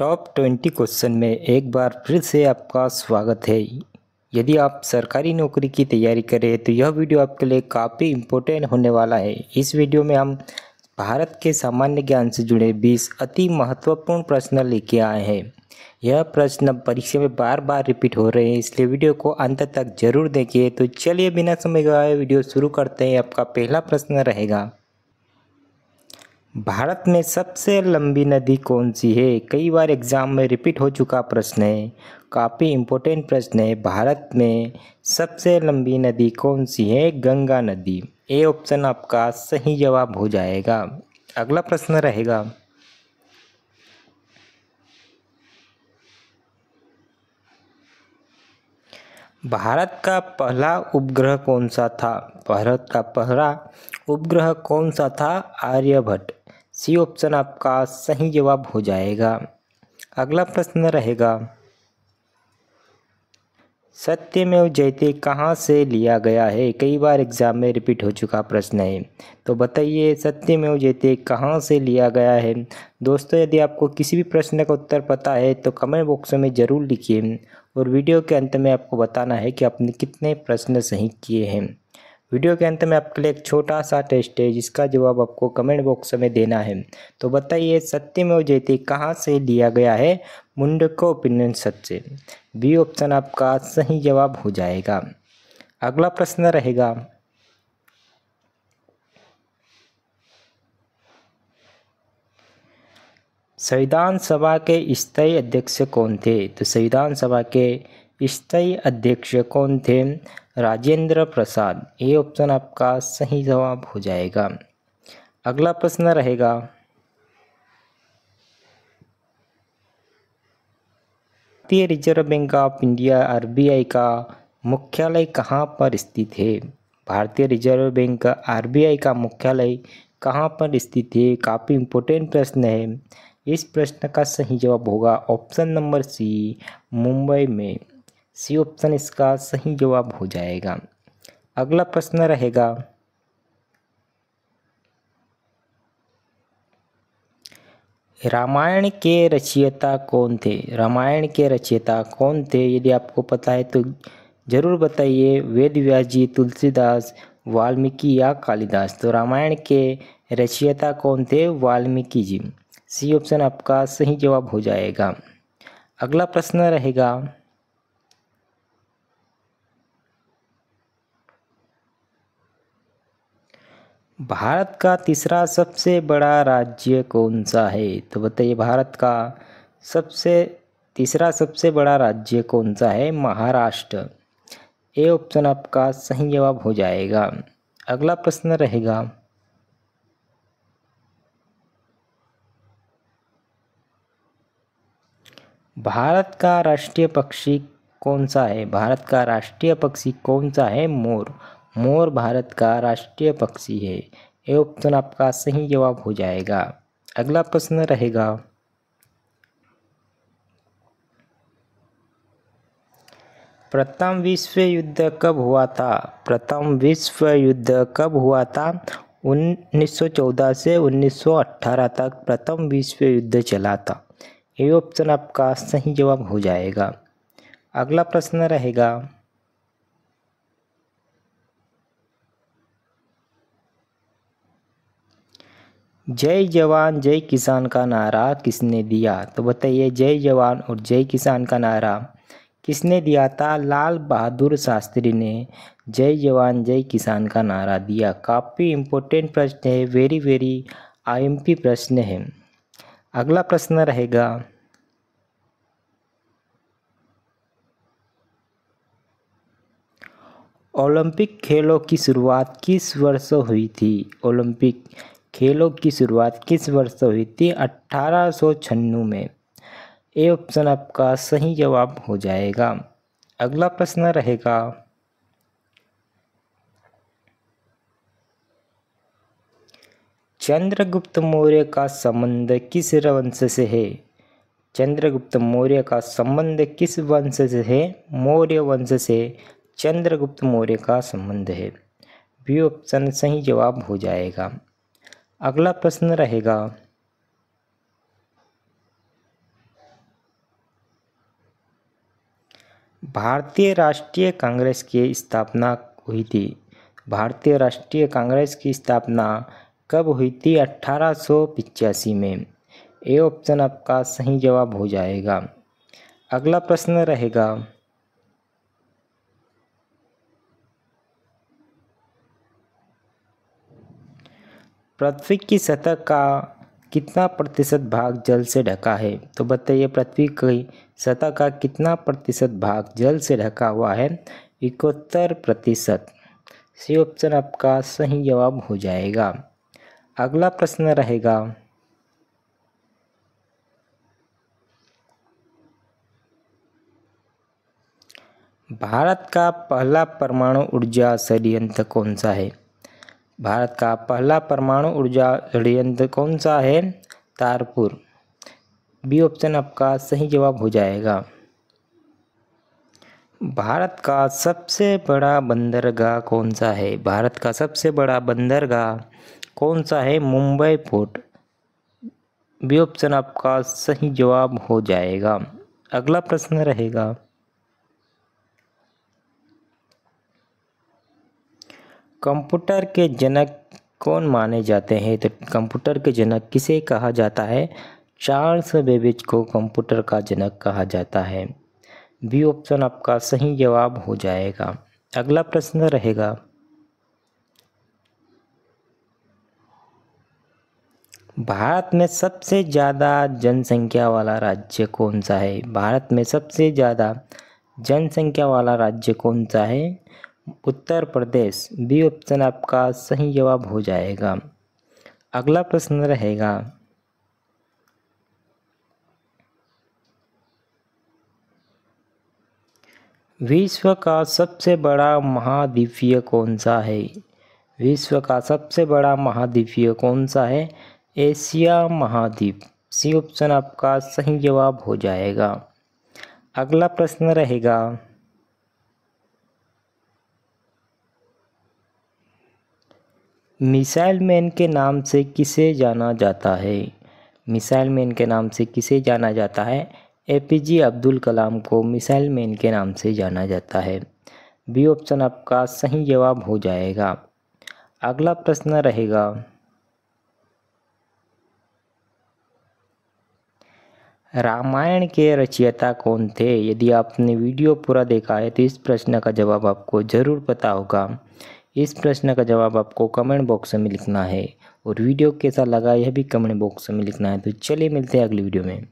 Top 20 question में एक बार फिर से आपका स्वागत है। यदि आप सरकारी नौकरी की तैयारी करें तो यह वीडियो आपके लिए काफ़ी इम्पोर्टेंट होने वाला है। इस वीडियो में हम भारत के सामान्य ज्ञान से जुड़े 20 अति महत्वपूर्ण प्रश्न लेके आए हैं। यह प्रश्न परीक्षा में बार बार रिपीट हो रहे हैं, इसलिए वीडियो को अंत तक जरूर देखिए। तो चलिए बिना समय गवाए वीडियो शुरू करते हैं। आपका पहला प्रश्न रहेगा, भारत में सबसे लंबी नदी कौन सी है? कई बार एग्जाम में रिपीट हो चुका प्रश्न है, काफ़ी इम्पोर्टेंट प्रश्न है। भारत में सबसे लंबी नदी कौन सी है? गंगा नदी। ए ऑप्शन आपका सही जवाब हो जाएगा। अगला प्रश्न रहेगा, भारत का पहला उपग्रह कौन सा था? भारत का पहला उपग्रह कौन सा था? आर्यभट्ट। सी ऑप्शन आपका सही जवाब हो जाएगा। अगला प्रश्न रहेगा, सत्यमेव जयते कहाँ से लिया गया है? कई बार एग्जाम में रिपीट हो चुका प्रश्न है, तो बताइए सत्यमेव जयते कहाँ से लिया गया है? दोस्तों, यदि आपको किसी भी प्रश्न का उत्तर पता है तो कमेंट बॉक्स में ज़रूर लिखिए और वीडियो के अंत में आपको बताना है कि आपने कितने प्रश्न सही किए हैं। वीडियो के अंत में आपके लिए एक छोटा सा टेस्ट है, जिसका जवाब आपको कमेंट बॉक्स में देना है। तो बताइए सत्यमेव जयते कहाँ से लिया गया है? मुंडको उपनिषद से। बी ऑप्शन आपका सही जवाब हो जाएगा। अगला प्रश्न रहेगा, संविधान सभा के स्थायी अध्यक्ष कौन थे? तो संविधान सभा के स्थायी अध्यक्ष कौन थे? राजेंद्र प्रसाद। ये ऑप्शन आपका सही जवाब हो जाएगा। अगला प्रश्न रहेगा, भारतीय reserve bank of India RBI का मुख्यालय कहाँ पर स्थित है? भारतीय रिजर्व बैंक आरबीआई का मुख्यालय कहाँ पर स्थित है? काफ़ी इम्पोर्टेंट प्रश्न है। इस प्रश्न का सही जवाब होगा ऑप्शन नंबर सी, मुंबई में। सी ऑप्शन इसका सही जवाब हो जाएगा। अगला प्रश्न रहेगा, रामायण के रचयिता कौन थे? रामायण के रचयिता कौन थे? यदि आपको पता है तो जरूर बताइए। वेद व्यास जी, तुलसीदास, वाल्मीकि या कालिदास। तो रामायण के रचयिता कौन थे? वाल्मीकि जी। सी ऑप्शन आपका सही जवाब हो जाएगा। अगला प्रश्न रहेगा, भारत का तीसरा सबसे बड़ा राज्य कौन सा है? तो बताइए भारत का तीसरा सबसे बड़ा राज्य कौन सा है? महाराष्ट्र। ए ऑप्शन आपका सही जवाब हो जाएगा। अगला प्रश्न रहेगा, भारत का राष्ट्रीय पक्षी कौन सा है? भारत का राष्ट्रीय पक्षी कौन सा है? मोर। मोर भारत का राष्ट्रीय पक्षी है। ये ऑप्शन आपका सही जवाब हो जाएगा। अगला प्रश्न रहेगा, प्रथम विश्व युद्ध कब हुआ था? प्रथम विश्व युद्ध कब हुआ था? 1914 से 1918 तक प्रथम विश्व युद्ध चला था। ये ऑप्शन आपका सही जवाब हो जाएगा। अगला प्रश्न रहेगा, जय जवान जय किसान का नारा किसने दिया? तो बताइए जय जवान और जय किसान का नारा किसने दिया था? लाल बहादुर शास्त्री ने जय जवान जय किसान का नारा दिया। काफ़ी इम्पोर्टेंट प्रश्न है, वेरी आईएमपी प्रश्न है। अगला प्रश्न रहेगा, ओलंपिक खेलों की शुरुआत किस वर्ष हुई थी? ओलंपिक खेलों की शुरुआत किस वर्ष हुई थी? 1896 में। ए ऑप्शन आपका सही जवाब हो जाएगा। अगला प्रश्न रहेगा, चंद्रगुप्त मौर्य का संबंध किस वंश से है? चंद्रगुप्त मौर्य का संबंध किस वंश से है? मौर्य वंश से चंद्रगुप्त मौर्य का संबंध है। बी ऑप्शन सही जवाब हो जाएगा। अगला प्रश्न रहेगा, भारतीय राष्ट्रीय कांग्रेस की स्थापना हुई थी। भारतीय राष्ट्रीय कांग्रेस की स्थापना कब हुई थी? 1885 में। ए ऑप्शन आपका सही जवाब हो जाएगा। अगला प्रश्न रहेगा, पृथ्वी की सतह का कितना प्रतिशत भाग जल से ढका है? तो बताइए, पृथ्वी की सतह का कितना प्रतिशत भाग जल से ढका हुआ है? 71%। सी ऑप्शन आपका सही जवाब हो जाएगा। अगला प्रश्न रहेगा, भारत का पहला परमाणु ऊर्जा संयंत्र कौन सा है? भारत का पहला परमाणु ऊर्जा संयंत्र कौन सा है? तारपुर। बी ऑप्शन आपका सही जवाब हो जाएगा। भारत का सबसे बड़ा बंदरगाह कौन सा है? भारत का सबसे बड़ा बंदरगाह कौन सा है? मुंबई पोर्ट। बी ऑप्शन आपका सही जवाब हो जाएगा। अगला प्रश्न रहेगा, कंप्यूटर के जनक कौन माने जाते हैं? तो कंप्यूटर के जनक किसे कहा जाता है? चार्ल्स बेबेज को कंप्यूटर का जनक कहा जाता है। बी ऑप्शन आपका सही जवाब हो जाएगा। अगला प्रश्न रहेगा, भारत में सबसे ज़्यादा जनसंख्या वाला राज्य कौन सा है? भारत में सबसे ज़्यादा जनसंख्या वाला राज्य कौन सा है? उत्तर प्रदेश। बी ऑप्शन आपका सही जवाब हो जाएगा। अगला प्रश्न रहेगा, विश्व का सबसे बड़ा महाद्वीपीय कौन सा है? विश्व का सबसे बड़ा महाद्वीपीय कौन सा है? एशिया महाद्वीप। सी ऑप्शन आपका सही जवाब हो जाएगा। अगला प्रश्न रहेगा, मिसाइल मैन के नाम से किसे जाना जाता है? मिसाइल मैन के नाम से किसे जाना जाता है? एपीजे अब्दुल कलाम को मिसाइल मैन के नाम से जाना जाता है। बी ऑप्शन आपका सही जवाब हो जाएगा। अगला प्रश्न रहेगा, रामायण के रचयिता कौन थे? यदि आपने वीडियो पूरा देखा है तो इस प्रश्न का जवाब आपको ज़रूर पता होगा। इस प्रश्न का जवाब आपको कमेंट बॉक्स में लिखना है और वीडियो कैसा लगा यह भी कमेंट बॉक्स में लिखना है। तो चलिए मिलते हैं अगली वीडियो में।